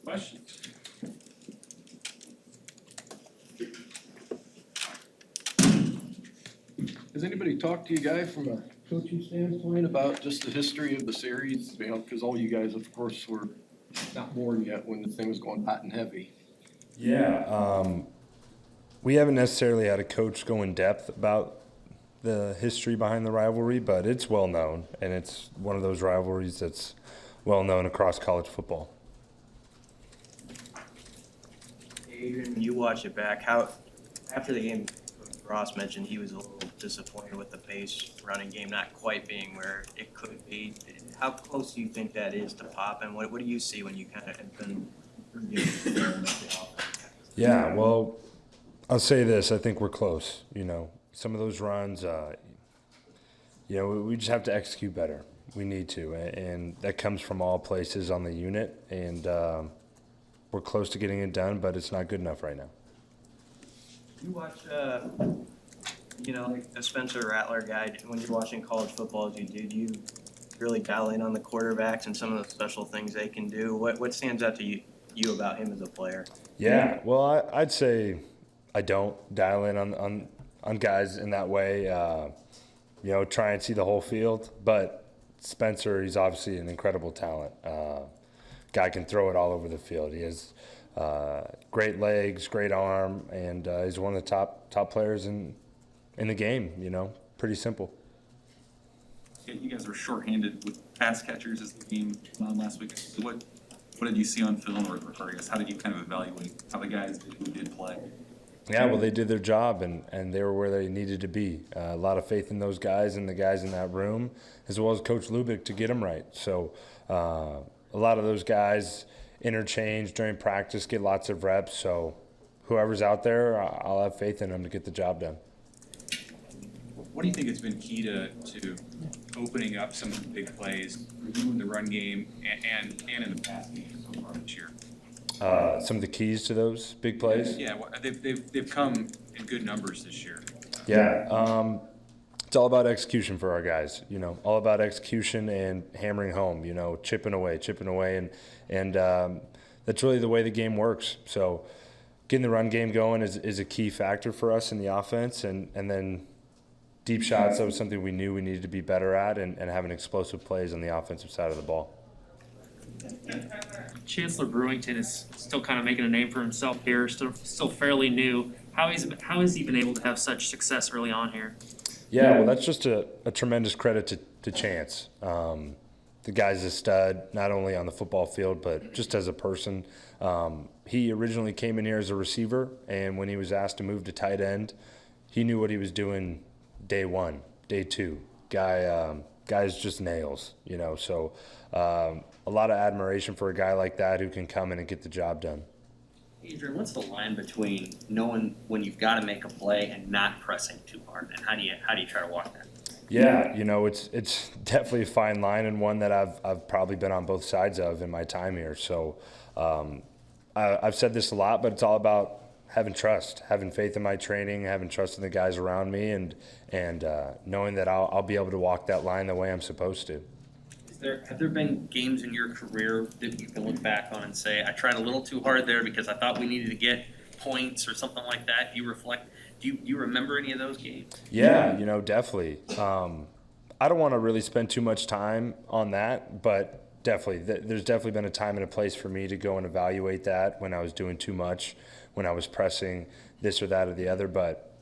Questions? Has anybody talked to you guys from a coaching standpoint about just the history of the series? You know, because all you guys, of course, were not born yet when the thing was going hot and heavy. Yeah. We haven't necessarily had a coach go in depth about the history behind the rivalry, but it's well known, and it's one of those rivalries that's well known across college football. Adrian, when you watch it back, how after the game, Ross mentioned he was a little disappointed with the pace running game not quite being where it could be. How close do you think that is to pop, and what do you see when you kind of have been reviewing? Yeah, well, I'll say this. I think we're close. You know, some of those runs, we just have to execute better. We need to, and that comes from all places on the unit, and we're close to getting it done, but it's not good enough right now. You watch, like the Spencer Rattler guy, when you're watching college football as you do really dial in on the quarterbacks and some of the special things they can do? What stands out to you about him as a player? Yeah, well, I'd say I don't dial in on guys in that way, try and see the whole field. But Spencer, he's obviously an incredible talent. Guy can throw it all over the field. He has great legs, great arm, and he's one of the top players in the game. Pretty simple. Yeah, you guys were shorthanded with pass catchers as the game went on last week. What did you see on film, or I guess how did you kind of evaluate how the guys who did play? Yeah, well, they did their job, and they were where they needed to be. A lot of faith in those guys and the guys in that room, as well as Coach Lubick to get them right. So a lot of those guys interchange during practice, get lots of reps. So whoever's out there, I'll have faith in them to get the job done. What do you think has been key to opening up some of the big plays in the run game and in the pass game so far this year? Some of the keys to those big plays? Yeah, they've come in good numbers this year. Yeah, it's all about execution for our guys. All about execution and hammering home. Chipping away, and that's really the way the game works. So, getting the run game going is a key factor for us in the offense, and then deep shots. That was something we knew we needed to be better at, and having explosive plays on the offensive side of the ball. Chancellor Brewington is still kind of making a name for himself here, still fairly new. How has he been able to have such success early on here? Yeah, well, that's just a tremendous credit to Chance. The guy's a stud, not only on the football field, but just as a person. He originally came in here as a receiver, and when he was asked to move to tight end, he knew what he was doing day one, day two. Guy's just nails, so a lot of admiration for a guy like that who can come in and get the job done. Adrian, what's the line between knowing when you've got to make a play and not pressing too hard, and how do you try to walk that? Yeah, it's definitely a fine line, and one that I've probably been on both sides of in my time here. So I've said this a lot, but it's all about having trust, having faith in my training, having trust in the guys around me, and knowing that I'll be able to walk that line the way I'm supposed to. Have there been games in your career that you can look back on and say, I tried a little too hard there because I thought we needed to get points or something like that? Do you remember any of those games? Yeah, definitely. I don't want to really spend too much time on that, but definitely, there's definitely been a time and a place for me to go and evaluate that when I was doing too much, when I was pressing this or that or the other, but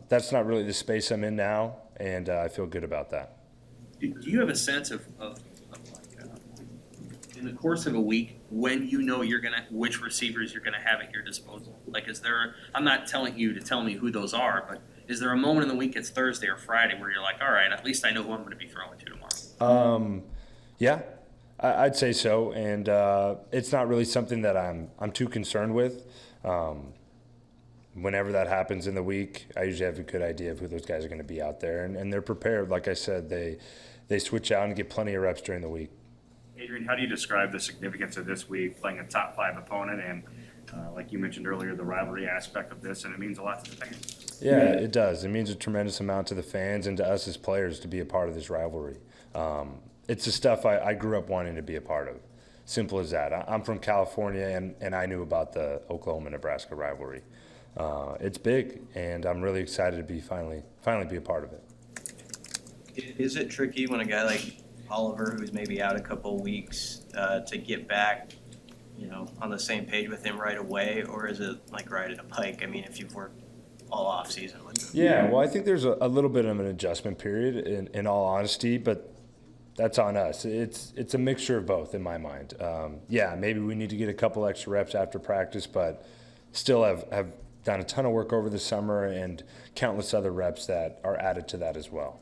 that's not really the space I'm in now, and I feel good about that. Do you have a sense of in the course of a week when which receivers you're gonna have at your disposal? Like, I'm not telling you to tell me who those are, but is there a moment in the week, it's Thursday or Friday, where you're like, all right, at least I know who I'm gonna be throwing to tomorrow? Yeah, I'd say so, and it's not really something that I'm too concerned with. Whenever that happens in the week, I usually have a good idea of who those guys are going to be out there, and they're prepared. Like I said, they switch out and get plenty of reps during the week. Adrian, how do you describe the significance of this week, playing a top 5 opponent, and like you mentioned earlier, the rivalry aspect of this, and it means a lot to the fans? Yeah, it does. It means a tremendous amount to the fans and to us as players to be a part of this rivalry. It's the stuff I grew up wanting to be a part of. Simple as that. I'm from California, and I knew about the Oklahoma-Nebraska rivalry. It's big, and I'm really excited to be finally be a part of it. Is it tricky when a guy like Oliver, who's maybe out a couple weeks, to get back, on the same page with him right away, or is it like riding a bike? I mean, if you've worked all off season with him. Yeah, well, I think there's a little bit of an adjustment period, in all honesty, but that's on us. It's a mixture of both in my mind. Yeah, maybe we need to get a couple extra reps after practice, but still have done a ton of work over the summer and countless other reps that are added to that as well.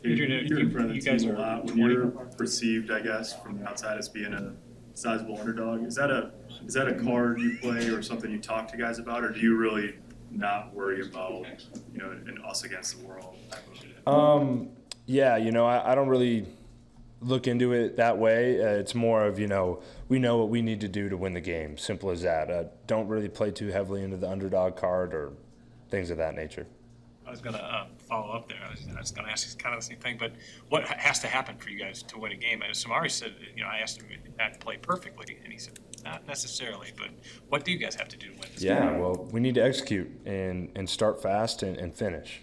Adrian, you're in front of the team a lot. When you're perceived, I guess, from the outside as being a sizable underdog, is that a card you play or something you talk to guys about, or do you really not worry about, an us against the world type of? Yeah, I don't really look into it that way. It's more of, we know what we need to do to win the game. Simple as that. Don't really play too heavily into the underdog card or things of that nature. I was going to follow up there. I was going to ask you kind of the same thing, but what has to happen for you guys to win a game? And Samari said, I asked him not to play perfectly, and he said, not necessarily, but what do you guys have to do to win this game? Yeah, well, we need to execute and start fast and finish.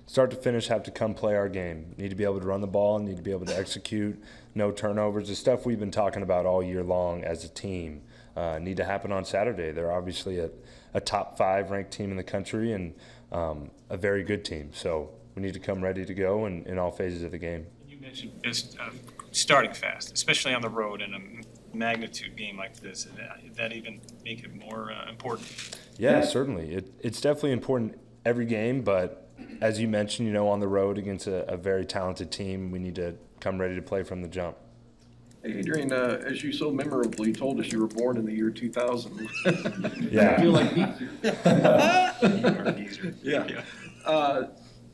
Start to finish, have to come play our game. Need to be able to run the ball, need to be able to execute, no turnovers. The stuff we've been talking about all year long as a team need to happen on Saturday. They're obviously a top 5 ranked team in the country and a very good team. So we need to come ready to go in all phases of the game. You mentioned just starting fast, especially on the road in a magnitude game like this. That even make it more important? Yeah, certainly. It's definitely important every game, but as you mentioned, on the road against a very talented team, we need to come ready to play from the jump. Adrian, as you so memorably told us, you were born in the year 2000. Yeah. I feel like geezer. Yeah.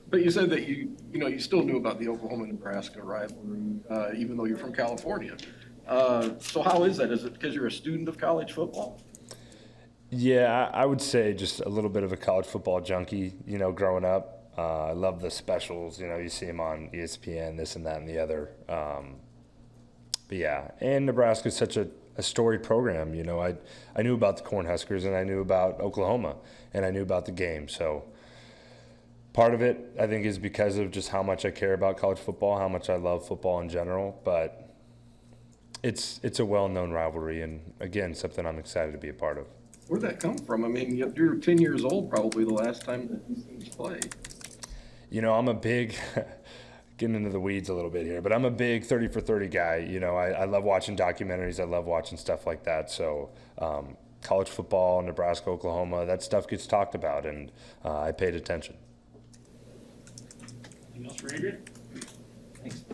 But you said that you still knew about the Oklahoma-Nebraska rivalry, even though you're from California. So how is that? Is it because you're a student of college football? Yeah, I would say just a little bit of a college football junkie, growing up. I love the specials, you see them on ESPN, this and that and the other. But yeah, and Nebraska is such a storied program. I knew about the Cornhuskers, and I knew about Oklahoma, and I knew about the game. So part of it, I think, is because of just how much I care about college football, how much I love football in general. But it's a well-known rivalry, and again, something I'm excited to be a part of. Where'd that come from? I mean, you're 10 years old probably the last time that these teams played. I'm a big, getting into the weeds a little bit here, but I'm a big 30 for 30 guy. I love watching documentaries. I love watching stuff like that. So college football, Nebraska, Oklahoma, that stuff gets talked about, and I paid attention. Anything else for Adrian? Thanks.